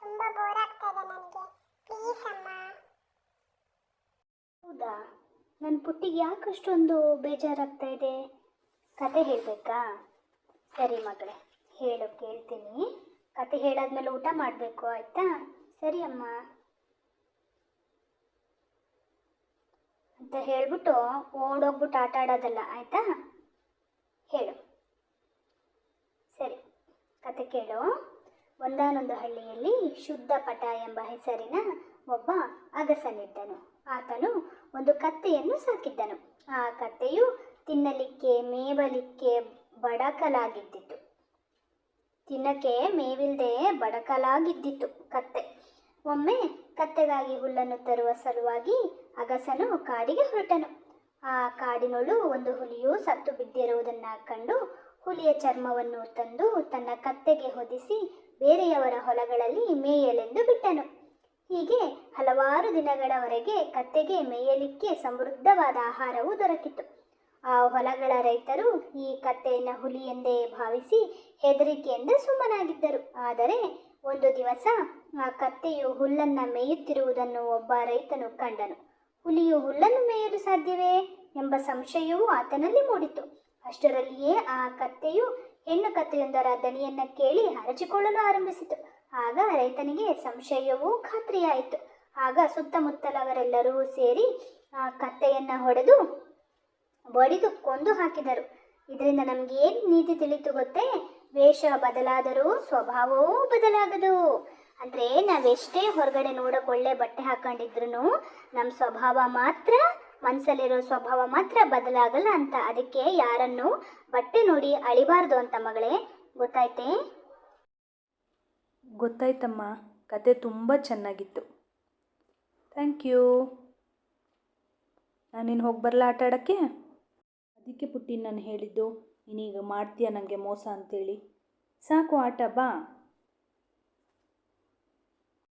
ತುಂಬಾ ಬೋರ್ ಆಗ್ತಾ ಇದೆ ನನಗೆ. ಪ್ಲೀಸ್ ಅಮ್ಮ. ಹೌದಾ, ನನ್ನ ಪುಟ್ಟಿಗೆ ಯಾಕಷ್ಟೊಂದು ಬೇಜಾರಾಗ್ತಾ ಇದೆ? ಕತೆ ಹೇಳಬೇಕಾ? ಸರಿ ಮಗಳೇ, ಹೇಳು, ಕೇಳ್ತೀನಿ. ಕತೆ ಹೇಳಾದ್ಮೇಲೆ ಊಟ ಮಾಡಬೇಕು, ಆಯಿತಾ? ಸರಿ ಅಮ್ಮ ಅಂತ ಹೇಳ್ಬಿಟ್ಟು ಓಡೋಗ್ಬಿಟ್ಟು ಆಟ ಆಡೋದಲ್ಲ, ಆಯಿತಾ? ಹೇಳು. ಸರಿ, ಕತೆ ಕೇಳು. ಒಂದಾನೊಂದು ಹಳ್ಳಿಯಲ್ಲಿ ಶುದ್ಧ ಪಟ ಎಂಬ ಹೆಸರಿನ ಒಬ್ಬ ಅಗಸನಿದ್ದನು. ಆತನು ಒಂದು ಕತ್ತೆಯನ್ನು ಸಾಕಿದ್ದನು. ಆ ಕತ್ತೆಯು ತಿನ್ನಲಿಕ್ಕೆ ಮೇವಲಿಕ್ಕೆ ಬಡಕಲಾಗಿದ್ದಿತು. ತಿನ್ನಕ್ಕೆ ಮೇವಿಲ್ಲದೆ ಬಡಕಲಾಗಿದ್ದಿತು ಕತ್ತೆ. ಒಮ್ಮೆ ಕತ್ತೆಗಾಗಿ ಹುಲ್ಲನ್ನು ತರುವ ಸಲುವಾಗಿ ಅಗಸನು ಕಾಡಿಗೆ ಹೊರಟನು. ಆ ಕಾಡಿನೊಳು ಒಂದು ಹುಲಿಯು ಸತ್ತು ಬಿದ್ದಿರುವುದನ್ನು ಕಂಡು ಹುಲಿಯ ಚರ್ಮವನ್ನು ತಂದು ತನ್ನ ಕತ್ತೆಗೆ ಹೊದಿಸಿ ಬೇರೆಯವರ ಹೊಲಗಳಲ್ಲಿ ಮೇಯಲೆಂದು ಬಿಟ್ಟನು. ಹೀಗೆ ಹಲವಾರು ದಿನಗಳವರೆಗೆ ಕತ್ತೆಗೆ ಮೇಯಲಿಕ್ಕೆ ಸಮೃದ್ಧವಾದ ಆಹಾರವು ದೊರಕಿತು. ಆ ಹೊಲಗಳ ರೈತರು ಈ ಕತ್ತೆಯನ್ನು ಹುಲಿ ಎಂದೇ ಭಾವಿಸಿ ಹೆದರಿಕೆಯಿಂದ ಸುಮ್ಮನಾಗಿದ್ದರು. ಆದರೆ ಒಂದು ದಿವಸ ಆ ಕತ್ತೆಯು ಹುಲ್ಲನ್ನು ಮೇಯುತ್ತಿರುವುದನ್ನು ಒಬ್ಬ ರೈತನು ಕಂಡನು. ಹುಲಿಯು ಹುಲ್ಲನ್ನು ಮೇಯಲು ಸಾಧ್ಯವೇ ಎಂಬ ಸಂಶಯವು ಆತನಲ್ಲಿ ಮೂಡಿತು. ಅಷ್ಟರಲ್ಲಿಯೇ ಆ ಕತ್ತೆಯು ಹೆಣ್ಣು ಕತ್ತೆಯೊಂದರ ದನಿಯನ್ನು ಕೇಳಿ ಅರಚಿಕೊಳ್ಳಲು ಆರಂಭಿಸಿತು. ಆಗ ರೈತನಿಗೆ ಸಂಶಯವೂ ಖಾತ್ರಿಯಾಯಿತು. ಆಗ ಸುತ್ತಮುತ್ತಲವರೆಲ್ಲರೂ ಸೇರಿ ಆ ಕತ್ತೆಯನ್ನು ಬಡಿದು ಕೊಂದು ಹಾಕಿದರು. ಇದರಿಂದ ನಮ್ಗೆ ಏನು ನೀತಿ ತಿಳಿತು ಗೊತ್ತೇ? ವೇಷ ಬದಲಾದರೂ ಸ್ವಭಾವವೂ ಬದಲಾಗದು. ಅಂದರೆ ನಾವೆಷ್ಟೇ ಹೊರಗಡೆ ನೋಡೋಕೆ ಒಳ್ಳೆ ಬಟ್ಟೆ ಹಾಕೊಂಡಿದ್ರು ನಮ್ಮ ಸ್ವಭಾವ ಮಾತ್ರ, ಮನಸ್ಸಲ್ಲಿರೋ ಸ್ವಭಾವ ಮಾತ್ರ ಬದಲಾಗಲ್ಲ ಅಂತ. ಅದಕ್ಕೆ ಯಾರನ್ನು ಬಟ್ಟೆ ನೋಡಿ ಅಳಿಬಾರ್ದು ಅಂತ ಮಗಳೇ, ಗೊತ್ತಾಯ್ತೇ? ಗೊತ್ತಾಯ್ತಮ್ಮ. ಕತೆ ತುಂಬ ಚೆನ್ನಾಗಿತ್ತು. Thank you. ನಾನಿನ್ನು ಹೋಗಿ ಬರಲಾ ಆಟ ಆಡೋಕ್ಕೆ? ಅದಕ್ಕೆ ಪುಟ್ಟಿ ನಾನು ಹೇಳಿದ್ದು, ನೀನೀಗ ಮಾಡ್ತೀಯ ನನಗೆ ಮೋಸ ಅಂತೇಳಿ. ಸಾಕು ಆಟ, ಬಾ.